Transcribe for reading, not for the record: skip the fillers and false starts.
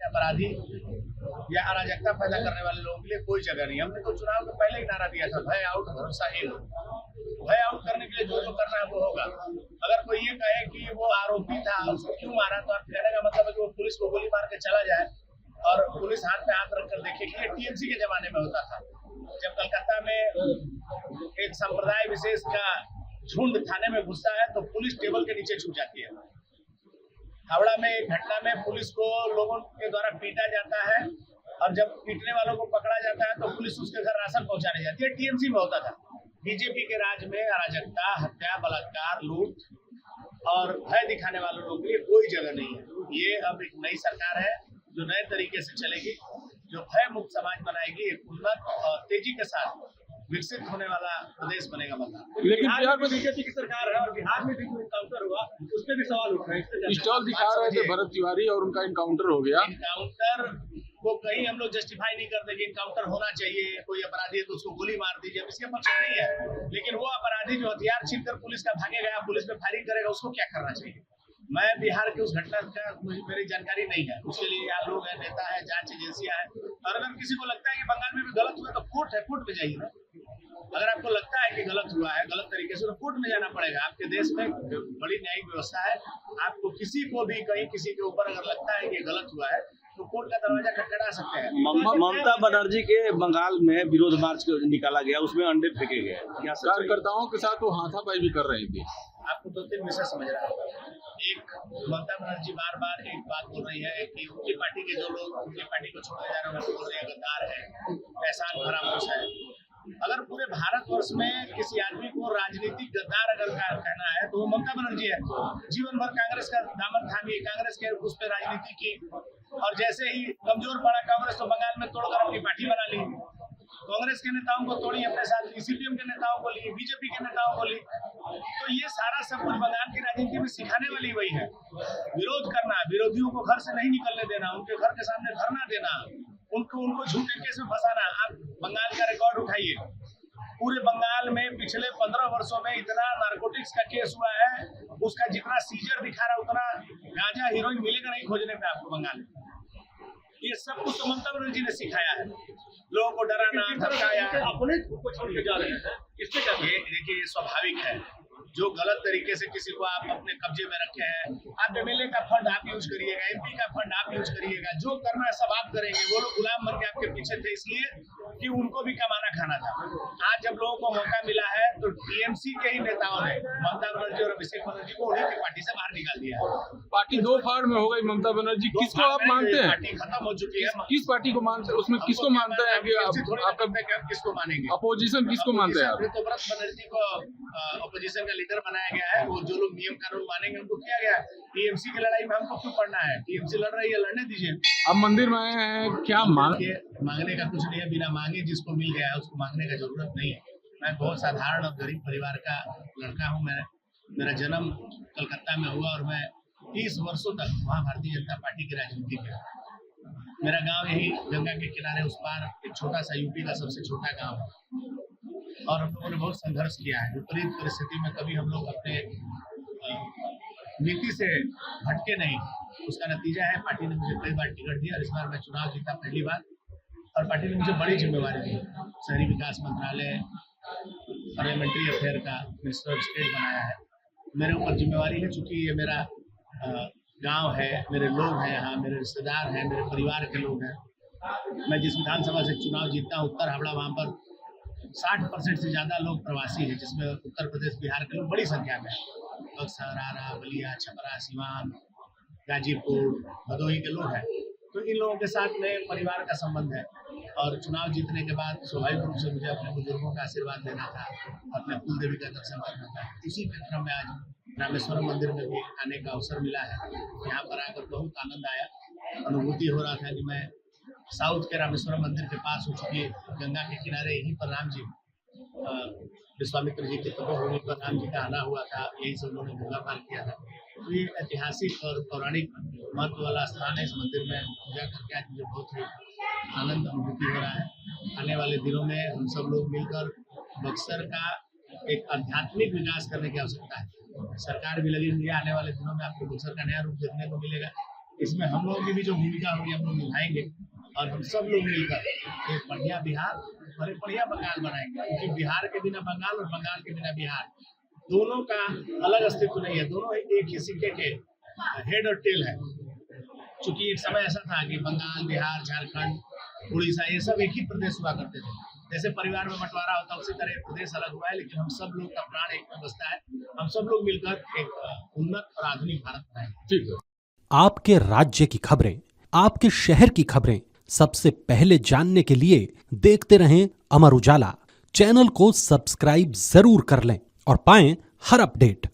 अपराधी या अराजकता पैदा करने वाले लोगों के लिए कोई जगह नहीं। हमने तो चुनाव के पहले ही नारा दिया था, भय आउट भरोसा इन। भय आउट करने के लिए जो करना है वो होगा। अगर कोई ये कहे कि वो आरोपी था उसको क्यों मारा, तो आप कहने का मतलब है कि वो पुलिस को गोली मार के चला जाए और पुलिस हाथ में हाथ रखकर देखे कि ये टीएमसी के जमाने में होता था, जब कलकत्ता में एक संप्रदाय विशेष का झुंड थाने में घुसता है तो पुलिस टेबल के नीचे छुप जाती है। हावड़ा में एक घटना में पुलिस को लोगों के द्वारा पीटा जाता है और जब पीटने वालों को पकड़ा जाता है तो पुलिस उसके घर राशन पहुंचाने जाती है। टीएमसी में होता था। बीजेपी के राज में अराजकता, हत्या, बलात्कार, लूट और भय दिखाने वाले लोगों के लिए कोई जगह नहीं है। ये अब एक नई सरकार है जो नए तरीके से चलेगी, जो भय मुक्त समाज बनाएगी, एक उन्नत और तेजी के साथ विकसित होने वाला प्रदेश बनेगा। लेकिन बिहार में बीजेपी की सरकार है और बिहार में भी जो इनकाउंटर हुआ उस पर भी सवाल उठ रहे हैं। स्टॉल दिखा रहे थे भरत तिवारी और उनका इनकाउंटर हो गया। इनकाउंटर को कहीं हम लोग जस्टिफाई नहीं करते कि इनकाउंटर होना चाहिए, कोई अपराधी है तो उसको गोली मार दीजिए, इसके पक्ष में नहीं है। लेकिन वो अपराधी जो हथियार छीनकर पुलिस का भागेगा, पुलिस पे फायरिंग करेगा, उसको क्या करना चाहिए? मैं बिहार के उस घटना का मेरी जानकारी नहीं है, उसके लिए यहाँ लोग हैं, नेता है, जांच एजेंसियां हैं। और अगर किसी को लगता है कि बंगाल में भी गलत हुआ तो कोर्ट है, कोर्ट में जाइए ना। अगर आपको लगता है कि गलत हुआ है, गलत तरीके से, तो कोर्ट में जाना पड़ेगा। आपके देश में बड़ी न्यायिक व्यवस्था है। आपको किसी को भी कहीं किसी के ऊपर अगर लगता है कि गलत हुआ है तो कोर्ट का दरवाजा खटखटा सकते हैं। ममता बनर्जी के बंगाल में विरोध मार्च निकाला गया, उसमें अंडे फेंके गए, क्या कार्यकर्ताओं के साथ वो हाथापाई भी कर रही थी। आपको दो तीन विषय समझ रहा है। एक, ममता बनर्जी बार बार एक बात बोल रही है कि उनकी पार्टी के जो लोग उनकी पार्टी को छोड़ने जा रहे हैं बोल रहे हैं गद्दार है, एहसान फरामोश है। अगर पूरे भारतवर्ष में किसी आदमी को राजनीतिक गद्दार अगर कहना है तो वो ममता बनर्जी है। जीवन भर कांग्रेस का दामन थामी, कांग्रेस के उस पर राजनीति की, और जैसे ही कमजोर पड़ा कांग्रेस तो बंगाल में तोड़कर अपनी पार्टी बना ली। कांग्रेस के नेताओं को तोड़ी, अपने साथ सीपीएम के नेताओं को ली, बीजेपी के नेताओं को ली। तो ये सारा सब कुछ बंगाल की राजनीति में सिखाने वाली वही है। विरोध करना, विरोधियों को घर से नहीं निकलने देना, उनके घर के सामने धरना देना, उनको झूठे केस में फंसाना। आप बंगाल का रिकॉर्ड उठाइए, पूरे बंगाल में पिछले 15 वर्षों में इतना नारकोटिक्स का केस हुआ है, उसका जितना सीजर दिखा रहा उतना गांजा हीरोइन मिलेगा नहीं खोजने पे आपको बंगाल में। ये सब कुछ तो ममता बनर्जी ने सिखाया है, लोगों को डराना, धमकाया। अपने को छोड़ के जा रहे हैं, इससे क्या? देखिए, ये स्वाभाविक है। जो गलत तरीके से किसी को आप अपने कब्जे में रखे हैं, आप एमएलए का फंड आप यूज करिएगा, एमपी का फंड आप यूज करिएगा, जो करना है सब आप करेंगे। वो लोग गुलाम बन के आपके पीछे थे इसलिए कि उनको भी कमाना खाना था। आज जब लोगों को मौका मिला है तो टीएमसी के ही नेताओं ने ममता बनर्जी और अभिषेक बनर्जी को उन्हीं की पार्टी से बाहर निकाल दिया है। पार्टी दो फाड़ में हो गई। ममता बनर्जी किसको आप मानते हैं? पार्टी खत्म हो चुकी है। किस पार्टी को मानते हैं? उसमें किसको मानते हैं कि आपका किसको मानेंगे? अपोजिशन किसको मानते हैं? ऋतुव्रत बनर्जी को अपोजिशन का लीडर बनाया गया है। वो जो लोग नियम कानून मानेंगे उनको किया गया है। टीएमसी की लड़ाई में हमको क्यों पड़ना है? टीएमसी लड़ रही है, लड़ने दीजिए। अब मंदिर में आए हैं, क्या मांगने का कुछ नहीं है, बिना मांगे जिसको मिल गया है उसको मांगने का जरूरत नहीं है। मैं बहुत साधारण और गरीब परिवार का लड़का हूँ। मेरा जन्म कलकत्ता में हुआ और मैं 30 वर्षों तक वहाँ भारतीय जनता पार्टी की राजनीति किया। मेरा गांव यही गंगा के किनारे उस पार एक छोटा सा यूपी का सबसे छोटा गांव है और हम लोगों ने बहुत संघर्ष किया है। विपरीत परिस्थिति में कभी हम लोग अपने नीति से भटके नहीं। उसका नतीजा है पार्टी ने मुझे कई बार टिकट दिया और इस बार मैं चुनाव जीता पहली बार, और पार्टी ने मुझे बड़ी जिम्मेवारी दी। शहरी विकास मंत्रालय, पार्लियामेंट्री अफेयर का मिनिस्टर ऑफ स्टेट बनाया है। मेरे ऊपर जिम्मेवारी है, चूंकि ये मेरा गांव है, मेरे लोग हैं यहाँ, मेरे रिश्तेदार हैं, मेरे परिवार के लोग हैं। मैं जिस विधानसभा से चुनाव जीता हूँ उत्तर हावड़ा, वहाँ पर 60% से ज्यादा लोग प्रवासी हैं, जिसमें उत्तर प्रदेश, बिहार के लोग बड़ी संख्या में, बक्सर, आरा, बलिया, छपरा, सीवान, गाजीपुर, भदोही के लोग हैं। तो इन लोगों के साथ में परिवार का संबंध है और चुनाव जीतने के बाद स्वाभाविक रूप से मुझे अपने बुजुर्गों का आशीर्वाद देना था, अपने कुल देवी का दर्शन करना था। उसी क्रम में आज रामेश्वरम मंदिर में भी आने का अवसर मिला है। यहाँ पर आकर बहुत आनंद आया, अनुभूति हो रहा था कि मैं साउथ के रामेश्वरम मंदिर के पास हो चुकी गंगा के किनारे यहीं पर राम जी, विश्वामित्र जी के तपोभूमि पर राम जी का आना हुआ था, यही सब लोगों ने गंगा पार किया था। तो ये ऐतिहासिक और पौराणिक महत्व वाला स्थान है। इस मंदिर में पूजा करके आज मुझे बहुत ही आनंद अनुभूति हो रहा है। आने वाले दिनों में हम सब लोग मिलकर बक्सर का एक आध्यात्मिक विकास करने की आवश्यकता है। सरकार भी लगी हुई है। आने वाले दिनों में आपको बक्सर का नया रूप देखने को मिलेगा। इसमें हम लोगों की भी जो भूमिका होगी हम लोग निभाएंगे और हम सब लोग मिलकर एक बढ़िया बिहार और एक बढ़िया बंगाल बनाएंगे, क्योंकि बिहार के बिना बंगाल और बंगाल के बिना बिहार दोनों का अलग अस्तित्व नहीं है, दोनों एक ही सिक्के के हेड और टेल है। चूंकि एक समय ऐसा था कि बंगाल, बिहार, झारखंड, उड़ीसा ये सब एक ही प्रदेश हुआ करते थे। जैसे परिवार में बंटवारा होता है उसी तरह प्रदेश अलग हुआ है, लेकिन हम सब लोग का प्राण एक में बसता है। हम सब लोग मिलकर एक उन्नत और आधुनिक भारत बनाएंगे। ठीक है। आपके राज्य की खबरें, आपके शहर की खबरें सबसे पहले जानने के लिए देखते रहें अमर उजाला। चैनल को सब्सक्राइब जरूर कर लें और पाएं हर अपडेट।